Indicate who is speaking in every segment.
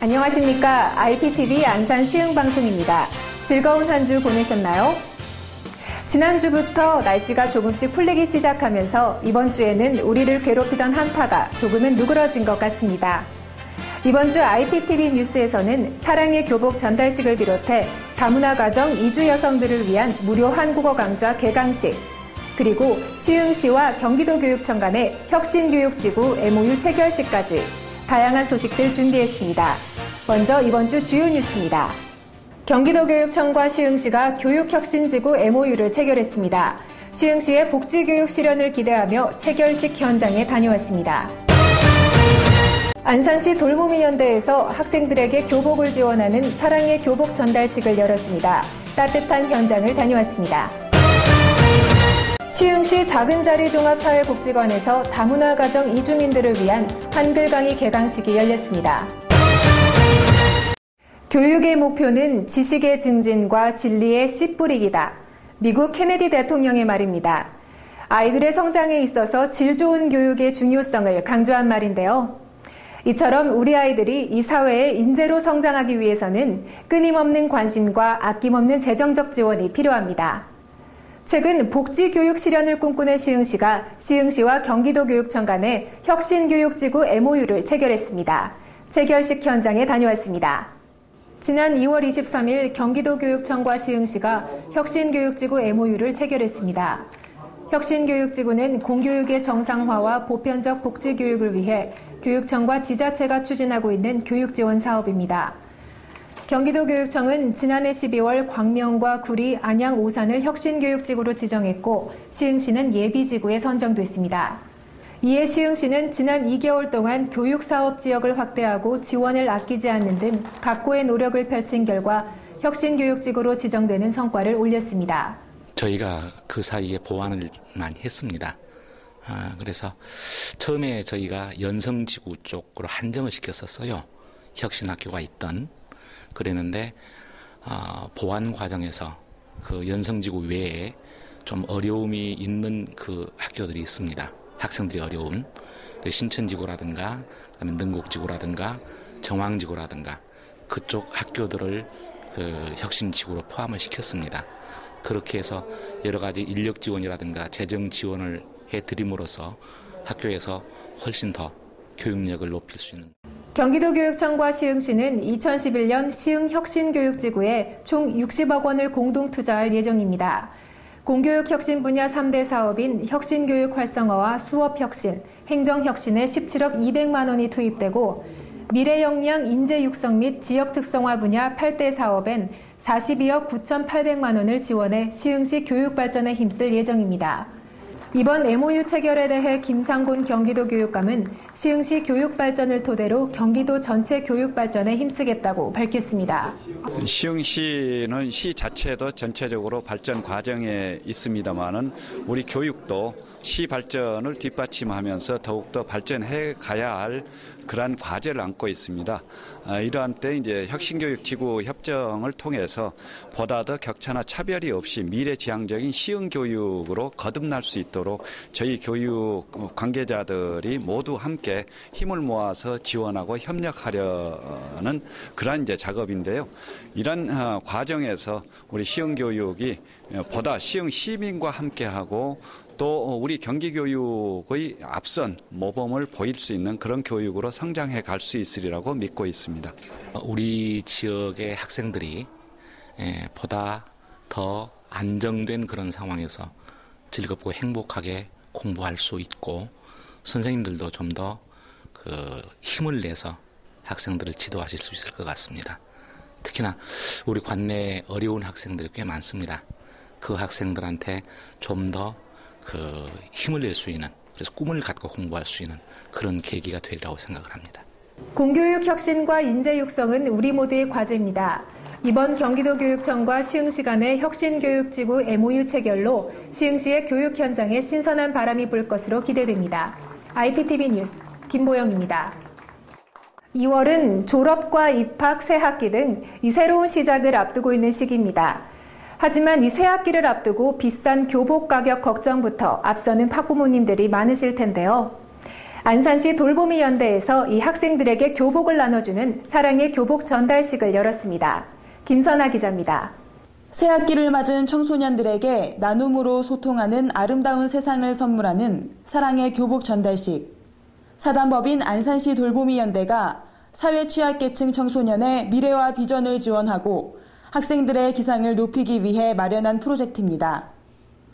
Speaker 1: 안녕하십니까. IPTV 안산 시흥방송입니다. 즐거운 한 주 보내셨나요? 지난주부터 날씨가 조금씩 풀리기 시작하면서 이번 주에는 우리를 괴롭히던 한파가 조금은 누그러진 것 같습니다. 이번 주 IPTV 뉴스에서는 사랑의 교복 전달식을 비롯해 다문화 가정 이주 여성들을 위한 무료 한국어 강좌 개강식, 그리고 시흥시와 경기도교육청 간의 혁신교육지구 MOU 체결식까지 다양한 소식들 준비했습니다. 먼저 이번 주 주요 뉴스입니다. 경기도교육청과 시흥시가 교육혁신지구 MOU를 체결했습니다. 시흥시의 복지교육 실현을 기대하며 체결식 현장에 다녀왔습니다. 안산시 돌모미연대에서 학생들에게 교복을 지원하는 사랑의 교복 전달식을 열었습니다. 따뜻한 현장을 다녀왔습니다. 시흥시 작은자리종합사회복지관에서 다문화 가정 이주민들을 위한 한글 강의 개강식이 열렸습니다. 교육의 목표는 지식의 증진과 진리의 씨 뿌리기다. 미국 케네디 대통령의 말입니다. 아이들의 성장에 있어서 질 좋은 교육의 중요성을 강조한 말인데요. 이처럼 우리 아이들이 이 사회의 인재로 성장하기 위해서는 끊임없는 관심과 아낌없는 재정적 지원이 필요합니다. 최근 복지교육 실현을 꿈꾸는 시흥시가 시흥시와 경기도교육청 간의 혁신교육지구 MOU를 체결했습니다. 체결식 현장에 다녀왔습니다. 지난 2월 23일 경기도교육청과 시흥시가 혁신교육지구 MOU를 체결했습니다. 혁신교육지구는 공교육의 정상화와 보편적 복지교육을 위해 교육청과 지자체가 추진하고 있는 교육지원 사업입니다. 경기도교육청은 지난해 12월 광명과 구리, 안양, 오산을 혁신교육지구로 지정했고 시흥시는 예비지구에 선정됐습니다. 이에 시흥시는 지난 2개월 동안 교육사업 지역을 확대하고 지원을 아끼지 않는 등 각고의 노력을 펼친 결과 혁신교육지구로 지정되는 성과를 올렸습니다.
Speaker 2: 저희가 그 사이에 보완을 많이 했습니다. 그래서 처음에 저희가 연성지구 쪽으로 한정을 시켰었어요. 혁신학교가 있던. 그랬는데 보완 과정에서 그 연성지구 외에 좀 어려움이 있는 그 학교들이 있습니다. 학생들이 어려운 그 신천지구라든가 그다음에 능곡지구라든가 정왕지구라든가 그쪽 학교들을 그 혁신지구로 포함을 시켰습니다. 그렇게 해서 여러 가지 인력 지원이라든가 재정 지원을 해드림으로써 학교에서 훨씬 더 교육력을 높일 수 있는.
Speaker 1: 경기도교육청과 시흥시는 2011년 시흥혁신교육지구에 총 60억 원을 공동 투자할 예정입니다. 공교육 혁신 분야 3대 사업인 혁신교육 활성화와 수업혁신, 행정혁신에 17억 200만 원이 투입되고 미래 역량 인재 육성 및 지역 특성화 분야 8대 사업엔 42억 9,800만 원을 지원해 시흥시 교육 발전에 힘쓸 예정입니다. 이번 MOU 체결에 대해 김상곤 경기도교육감은 시흥시 교육 발전을 토대로 경기도 전체 교육 발전에 힘쓰겠다고 밝혔습니다.
Speaker 3: 시흥시는 시 자체도 전체적으로 발전 과정에 있습니다만은 우리 교육도 시 발전을 뒷받침하면서 더욱더 발전해 가야 할 그러한 과제를 안고 있습니다. 이러한 때 이제 혁신교육지구 협정을 통해서 보다 더 격차나 차별이 없이 미래지향적인 시흥교육으로 거듭날 수 있도록 저희 교육 관계자들이 모두 함께 힘을 모아서 지원하고 협력하려는 그러한 이제 작업인데요. 이런 과정에서 우리 시흥교육이 보다 시흥 시민과 함께하고 또 우리 경기교육의 앞선 모범을 보일 수 있는 그런 교육으로 성장해 갈 수 있으리라고 믿고 있습니다.
Speaker 2: 우리 지역의 학생들이 보다 더 안정된 그런 상황에서 즐겁고 행복하게 공부할 수 있고 선생님들도 좀 더 그 힘을 내서 학생들을 지도하실 수 있을 것 같습니다. 특히나 우리 관내에 어려운 학생들이 꽤 많습니다. 그 학생들한테 좀 더 그 힘을 낼 수 있는, 그래서 꿈을 갖고 공부할 수 있는 그런 계기가 되리라고 생각을 합니다.
Speaker 1: 공교육 혁신과 인재 육성은 우리 모두의 과제입니다. 이번 경기도교육청과 시흥시 간의 혁신교육지구 MOU 체결로 시흥시의 교육 현장에 신선한 바람이 불 것으로 기대됩니다. IPTV 뉴스 김보영입니다. 2월은 졸업과 입학, 새학기 등 이 새로운 시작을 앞두고 있는 시기입니다. 하지만 이 새학기를 앞두고 비싼 교복 가격 걱정부터 앞서는 학부모님들이 많으실 텐데요. 안산시 돌보미 연대에서 이 학생들에게 교복을 나눠주는 사랑의 교복 전달식을 열었습니다. 김선아 기자입니다.
Speaker 4: 새 학기를 맞은 청소년들에게 나눔으로 소통하는 아름다운 세상을 선물하는 사랑의 교복 전달식. 사단법인 안산시 돌보미 연대가 사회 취약계층 청소년의 미래와 비전을 지원하고 학생들의 기상을 높이기 위해 마련한 프로젝트입니다.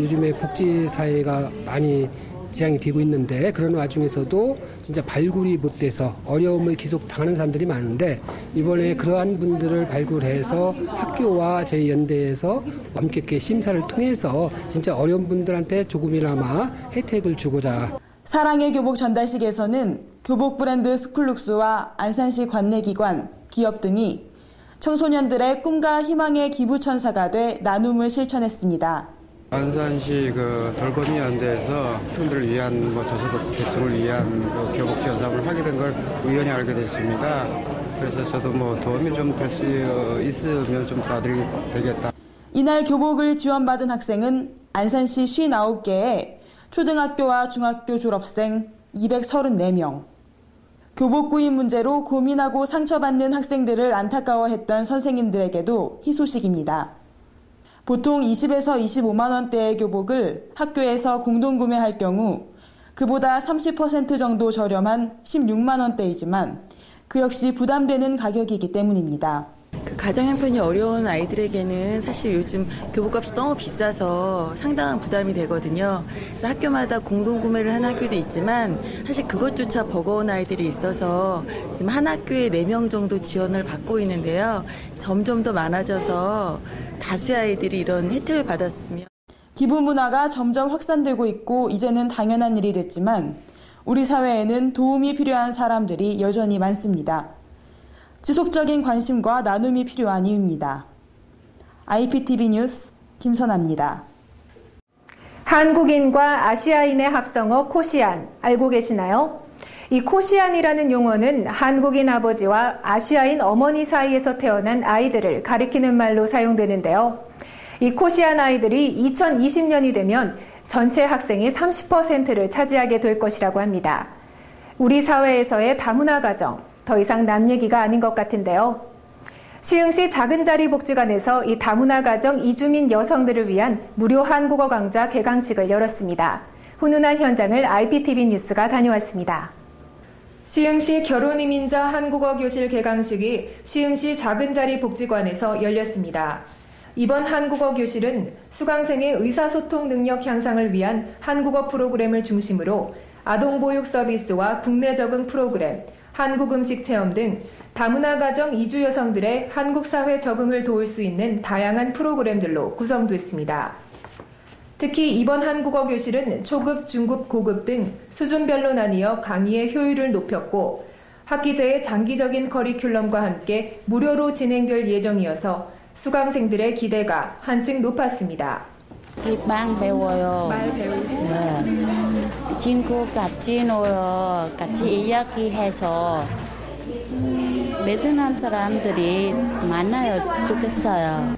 Speaker 5: 요즘에 복지사회가 많이 지향이 되고 있는데 그런 와중에서도 진짜 발굴이 못 돼서 어려움을 계속 당하는 사람들이 많은데 이번에 그러한 분들을 발굴해서 학교와 저희 연대에서 엄격하게 심사를 통해서 진짜 어려운 분들한테 조금이나마 혜택을 주고자.
Speaker 4: 사랑의 교복 전달식에서는 교복 브랜드 스쿨룩스와 안산시 관내기관, 기업 등이 청소년들의 꿈과 희망의 기부천사가 돼 나눔을 실천했습니다.
Speaker 6: 안산시 돌보미 연대에서 학생들을 위한 저소득 계층을 위한 교복 지원사업을 하게 된 걸 우연히 알게 됐습니다. 그래서 저도 도움이 좀 될 수 있으면 좀 도와드리게 되겠다.
Speaker 4: 이날 교복을 지원받은 학생은 안산시 59개의 초등학교와 중학교 졸업생 234명. 교복 구입 문제로 고민하고 상처받는 학생들을 안타까워했던 선생님들에게도 희소식입니다. 보통 20에서 25만 원대의 교복을 학교에서 공동 구매할 경우 그보다 30% 정도 저렴한 16만 원대이지만 그 역시 부담되는 가격이기 때문입니다.
Speaker 7: 가정 형편이 어려운 아이들에게는 사실 요즘 교복값이 너무 비싸서 상당한 부담이 되거든요. 그래서 학교마다 공동 구매를 하는 학교도 있지만 사실 그것조차 버거운 아이들이 있어서 지금 한 학교에 4명 정도 지원을 받고 있는데요. 점점 더 많아져서 다수의 아이들이 이런 혜택을 받았으면.
Speaker 4: 기부 문화가 점점 확산되고 있고 이제는 당연한 일이 됐지만 우리 사회에는 도움이 필요한 사람들이 여전히 많습니다. 지속적인 관심과 나눔이 필요한 이유입니다. IPTV 뉴스 김선아입니다.
Speaker 1: 한국인과 아시아인의 합성어 코시안 알고 계시나요? 이 코시안이라는 용어는 한국인 아버지와 아시아인 어머니 사이에서 태어난 아이들을 가리키는 말로 사용되는데요. 이 코시안 아이들이 2020년이 되면 전체 학생의 30%를 차지하게 될 것이라고 합니다. 우리 사회에서의 다문화 가정, 더 이상 남 얘기가 아닌 것 같은데요. 시흥시 작은자리복지관에서 이 다문화 가정 이주민 여성들을 위한 무료 한국어 강좌 개강식을 열었습니다. 훈훈한 현장을 IPTV 뉴스가 다녀왔습니다. 시흥시 결혼이민자 한국어 교실 개강식이 시흥시 작은자리복지관에서 열렸습니다. 이번 한국어 교실은 수강생의 의사소통 능력 향상을 위한 한국어 프로그램을 중심으로 아동보육 서비스와 국내 적응 프로그램, 한국 음식 체험 등 다문화 가정 이주 여성들의 한국 사회 적응을 도울 수 있는 다양한 프로그램들로 구성됐습니다. 특히 이번 한국어 교실은 초급, 중급, 고급 등 수준별로 나뉘어 강의의 효율을 높였고 학기제의 장기적인 커리큘럼과 함께 무료로 진행될 예정이어서 수강생들의 기대가 한층 높았습니다.
Speaker 8: 말 배워요.
Speaker 1: 말 배우고.
Speaker 8: 네. 친구 같이 놀어, 같이 이야기해서 베트남 사람들이 만나요 좋겠어요.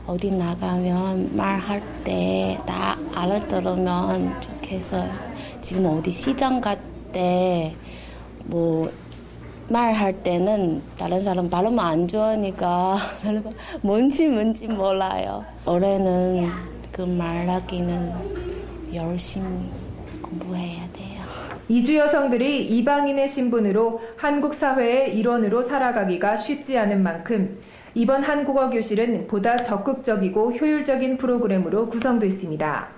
Speaker 8: 어디 나가면 말할 때 다 알아들으면 좋겠어요. 지금 어디 시장 갈 때 말할 때는 다른 사람 발음 안 좋으니까 뭔지 몰라요. 올해는 그 말하기는 열심히 공부해야 돼요.
Speaker 1: 이주 여성들이 이방인의 신분으로 한국 사회의 일원으로 살아가기가 쉽지 않은 만큼 이번 한국어 교실은 보다 적극적이고 효율적인 프로그램으로 구성됐습니다.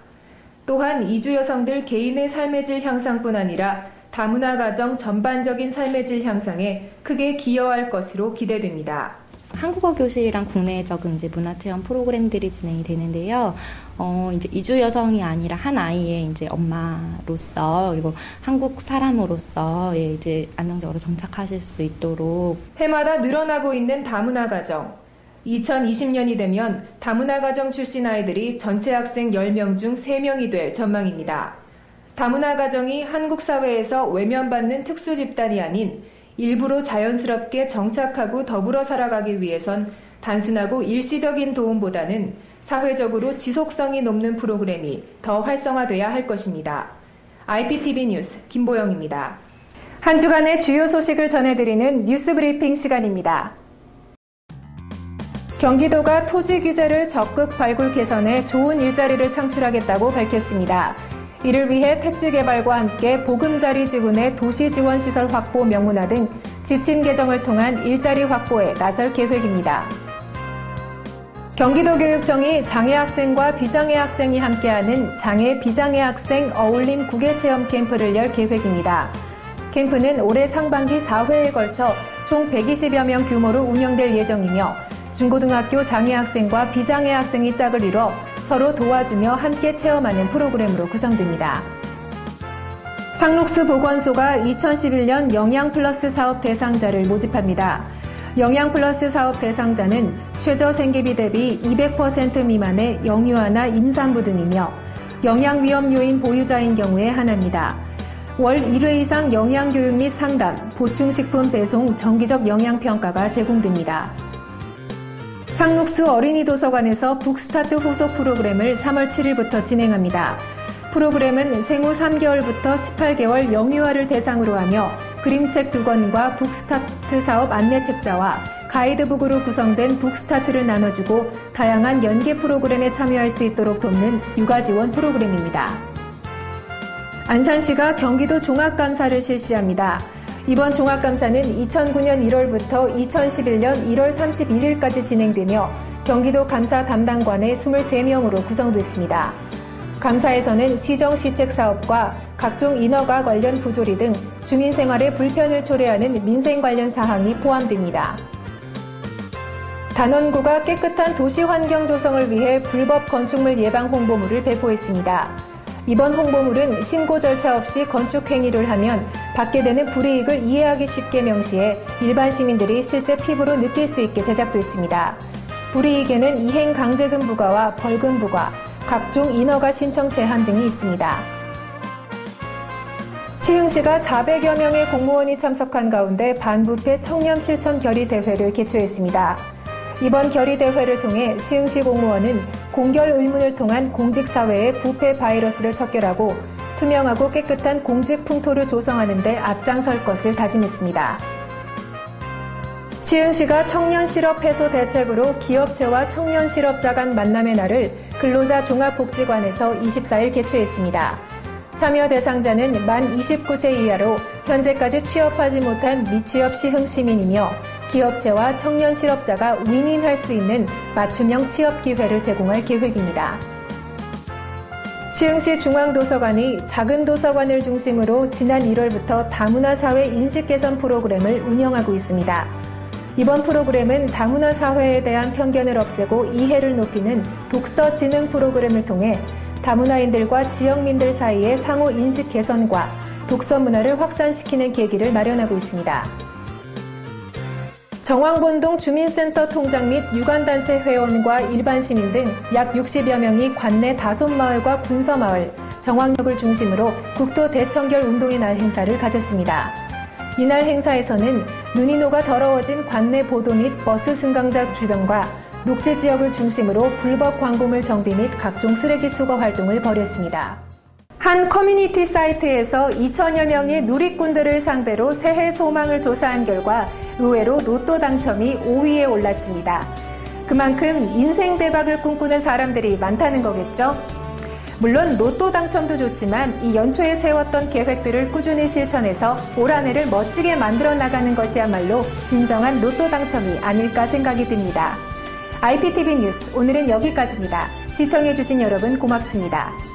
Speaker 1: 또한 이주 여성들 개인의 삶의 질 향상뿐 아니라 다문화 가정 전반적인 삶의 질 향상에 크게 기여할 것으로 기대됩니다.
Speaker 9: 한국어 교실이랑 국내 적응 문화체험 프로그램들이 진행이 되는데요. 이제 이주 여성이 아니라 한 아이의 이제 엄마로서 그리고 한국 사람으로서 이제 안정적으로 정착하실 수 있도록
Speaker 1: 해마다 늘어나고 있는 다문화 가정. 2020년이 되면 다문화 가정 출신 아이들이 전체 학생 10명 중 3명이 될 전망입니다. 다문화 가정이 한국 사회에서 외면받는 특수 집단이 아닌 일부러 자연스럽게 정착하고 더불어 살아가기 위해선 단순하고 일시적인 도움보다는 사회적으로 지속성이 높는 프로그램이 더 활성화돼야 할 것입니다. IPTV 뉴스 김보영입니다. 한 주간의 주요 소식을 전해드리는 뉴스 브리핑 시간입니다. 경기도가 토지 규제를 적극 발굴 개선해 좋은 일자리를 창출하겠다고 밝혔습니다. 이를 위해 택지 개발과 함께 보금자리 지구내 도시 지원 시설 확보 명문화 등 지침 개정을 통한 일자리 확보에 나설 계획입니다. 경기도교육청이 장애 학생과 비장애 학생이 함께하는 장애 비장애 학생 어울림 국외체험 캠프를 열 계획입니다. 캠프는 올해 상반기 4회에 걸쳐 총 120여 명 규모로 운영될 예정이며 중고등학교 장애 학생과 비장애 학생이 짝을 이뤄 서로 도와주며 함께 체험하는 프로그램으로 구성됩니다. 상록수 보건소가 2011년 영양플러스 사업 대상자를 모집합니다. 영양플러스 사업 대상자는 최저 생계비 대비 200% 미만의 영유아나 임산부 등이며 영양위험 요인 보유자인 경우에 한합니다. 월 1회 이상 영양교육 및 상담, 보충식품 배송, 정기적 영양평가가 제공됩니다. 상록수 어린이 도서관에서 북스타트 후속 프로그램을 3월 7일부터 진행합니다. 프로그램은 생후 3개월부터 18개월 영유아를 대상으로 하며 그림책 2권과 북스타트 사업 안내책자와 가이드북으로 구성된 북스타트를 나눠주고 다양한 연계 프로그램에 참여할 수 있도록 돕는 육아 지원 프로그램입니다. 안산시가 경기도 종합감사를 실시합니다. 이번 종합감사는 2009년 1월부터 2011년 1월 31일까지 진행되며 경기도 감사 담당관의 23명으로 구성됐습니다. 감사에서는 시정 시책 사업과 각종 인허가 관련 부조리 등 주민 생활에 불편을 초래하는 민생 관련 사항이 포함됩니다. 단원구가 깨끗한 도시 환경 조성을 위해 불법 건축물 예방 홍보물을 배포했습니다. 이번 홍보물은 신고 절차 없이 건축 행위를 하면 받게 되는 불이익을 이해하기 쉽게 명시해 일반 시민들이 실제 피부로 느낄 수 있게 제작됐습니다. 불이익에는 이행 강제금 부과와 벌금 부과, 각종 인허가 신청 제한 등이 있습니다. 시흥시가 400여 명의 공무원이 참석한 가운데 반부패 청렴 실천 결의 대회를 개최했습니다. 이번 결의대회를 통해 시흥시 공무원은 공결 의문을 통한 공직사회의 부패 바이러스를 척결하고 투명하고 깨끗한 공직 풍토를 조성하는 데 앞장설 것을 다짐했습니다. 시흥시가 청년실업 해소 대책으로 기업체와 청년실업자 간 만남의 날을 근로자 종합복지관에서 24일 개최했습니다. 참여 대상자는 만 29세 이하로 현재까지 취업하지 못한 미취업 시흥 시민이며 기업체와 청년 실업자가 윈윈할 수 있는 맞춤형 취업 기회를 제공할 계획입니다. 시흥시 중앙도서관이 작은 도서관을 중심으로 지난 1월부터 다문화 사회 인식 개선 프로그램을 운영하고 있습니다. 이번 프로그램은 다문화 사회에 대한 편견을 없애고 이해를 높이는 독서 지능 프로그램을 통해 다문화인들과 지역민들 사이의 상호 인식 개선과 독서 문화를 확산시키는 계기를 마련하고 있습니다. 정왕본동 주민센터 통장 및 유관단체 회원과 일반 시민 등 약 60여 명이 관내 다솜마을과 군서마을, 정왕역을 중심으로 국도 대청결 운동의 날 행사를 가졌습니다. 이날 행사에서는 눈이 녹아 더러워진 관내 보도 및 버스 승강장 주변과 녹지 지역을 중심으로 불법 광고물 정비 및 각종 쓰레기 수거 활동을 벌였습니다. 한 커뮤니티 사이트에서 2천여 명의 누리꾼들을 상대로 새해 소망을 조사한 결과 의외로 로또 당첨이 5위에 올랐습니다. 그만큼 인생 대박을 꿈꾸는 사람들이 많다는 거겠죠? 물론 로또 당첨도 좋지만 이 연초에 세웠던 계획들을 꾸준히 실천해서 올 한 해를 멋지게 만들어 나가는 것이야말로 진정한 로또 당첨이 아닐까 생각이 듭니다. IPTV 뉴스 오늘은 여기까지입니다. 시청해주신 여러분 고맙습니다.